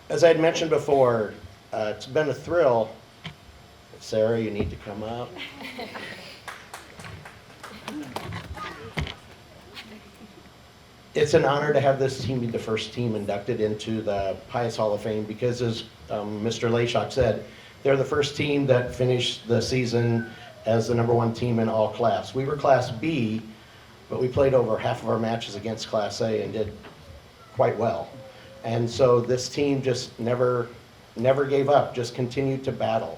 As I had mentioned before, it's been a thrill. Sarah, you need to come up. It's an honor to have this team be the first team inducted into the Pius Hall of Fame because, as Mr. Layshok said, they're the first team that finished the season as the #1 team in all class. We were Class B, but we played over half of our matches against Class A and did quite well. And so this team just never gave up, just continued to battle.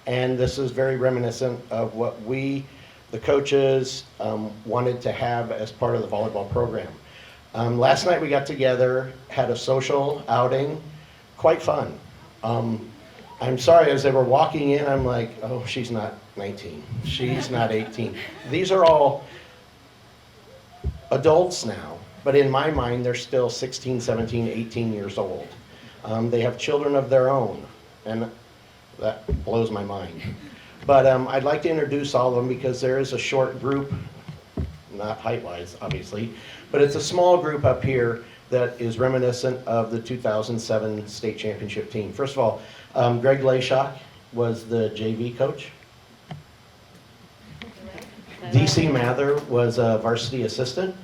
And this is very reminiscent of what we, the coaches, wanted to have as part of the volleyball program. Last night we got together, had a social outing, quite fun. I'm sorry, as they were walking in, I'm like, oh, she's not 19, she's not 18. These are all adults now, but in my mind, they're still 16, 17, 18 years old. They have children of their own, and that blows my mind. But I'd like to introduce all of them because there is a short group, not height-wise, obviously, but it's a small group up here that is reminiscent of the 2007 state championship team. First of all, Greg Layshok was the JV coach. DC Mather was a varsity assistant.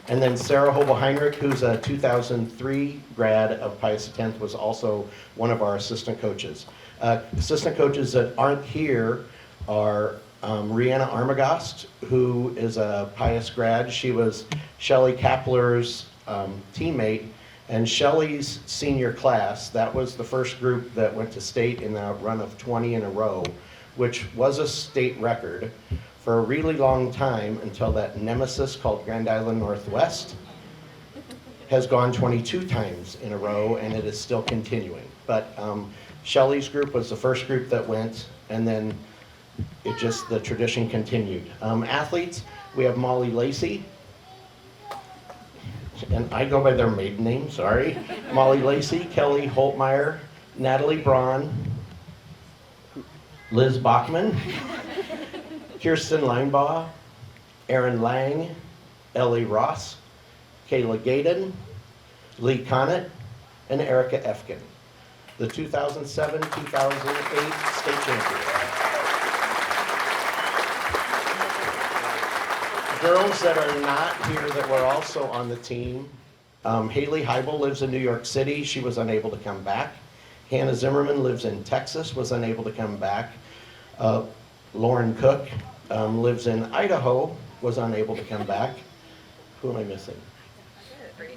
And then Sarah Hobel-Heinrich, who's a 2003 grad of Pius X, was also one of our assistant coaches. Assistant coaches that aren't here are Rihanna Armagost, who is a Pius grad. She was Shelley Kapler's teammate, and Shelley's senior class, that was the first group that went to state in a run of 20 in a row, which was a state record for a really long time until that nemesis called Grand Island Northwest has gone 22 times in a row, and it is still continuing. But Shelley's group was the first group that went, and then the tradition continued. Athletes, we have Molly Lacey, and I go by their maiden name, sorry. Molly Lacey, Kelly Holtmeyer, Natalie Braun, Liz Bachman, Kirsten Linebaugh, Aaron Lang, Ellie Ross, Kayla Gaden, Lee Connett, and Erica Efkin, the 2007-2008 state champions. Girls that are not here that were also on the team, Haley Heibel lives in New York City. She was unable to come back. Hannah Zimmerman lives in Texas, was unable to come back. Lauren Cook lives in Idaho, was unable to come back. Who am I missing? Grace.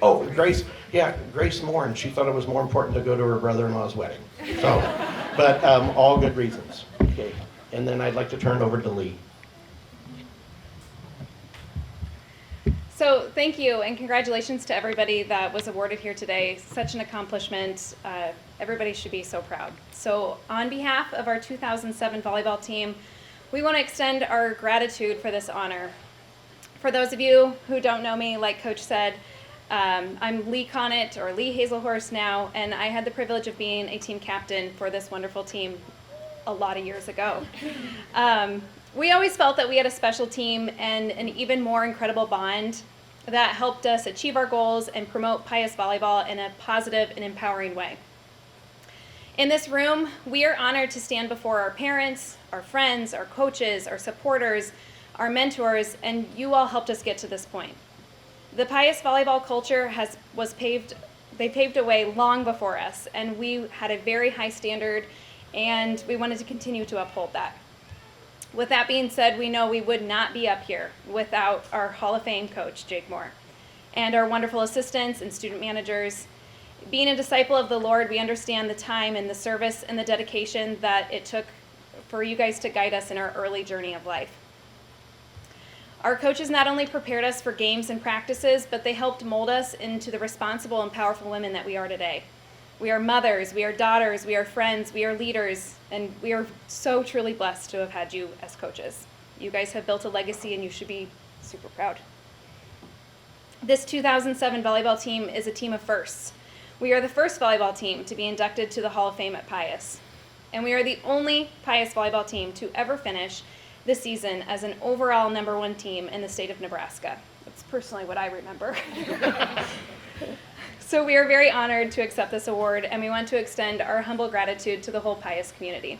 Oh, Grace, yeah, Grace Moore, and she thought it was more important to go to her brother-in-law's wedding. So, but all good reasons. Okay, and then I'd like to turn it over to Lee. So thank you and congratulations to everybody that was awarded here today. Such an accomplishment. Everybody should be so proud. So on behalf of our 2007 volleyball team, we want to extend our gratitude for this honor. For those of you who don't know me, like Coach said, I'm Lee Connett, or Lee Hazelhorst now, and I had the privilege of being a team captain for this wonderful team a lot of years ago. We always felt that we had a special team and an even more incredible bond that helped us achieve our goals and promote Pius volleyball in a positive and empowering way. In this room, we are honored to stand before our parents, our friends, our coaches, our supporters, our mentors, and you all helped us get to this point. The Pius volleyball culture they paved a way long before us, and we had a very high standard, and we wanted to continue to uphold that. With that being said, we know we would not be up here without our Hall of Fame coach, Jake Moore, and our wonderful assistants and student managers. Being a disciple of the Lord, we understand the time and the service and the dedication that it took for you guys to guide us in our early journey of life. Our coaches not only prepared us for games and practices, but they helped mold us into the responsible and powerful women that we are today. We are mothers, we are daughters, we are friends, we are leaders, and we are so truly blessed to have had you as coaches. You guys have built a legacy and you should be super proud. This 2007 volleyball team is a team of firsts. We are the first volleyball team to be inducted to the Hall of Fame at Pius. And we are the only Pius volleyball team to ever finish this season as an overall #1 team in the state of Nebraska. That's personally what I remember. So we are very honored to accept this award, and we want to extend our humble gratitude to the whole Pius community.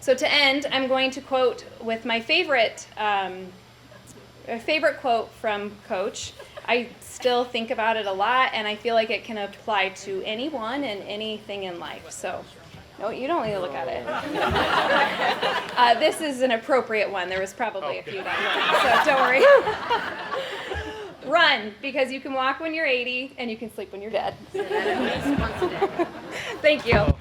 So to end, I'm going to quote with my favorite quote from Coach. I still think about it a lot, and I feel like it can apply to anyone and anything in life. So, no, you don't need to look at it. This is an appropriate one. There was probably a few that weren't, so don't worry. Run, because you can walk when you're 80, and you can sleep when you're dead. Thank you.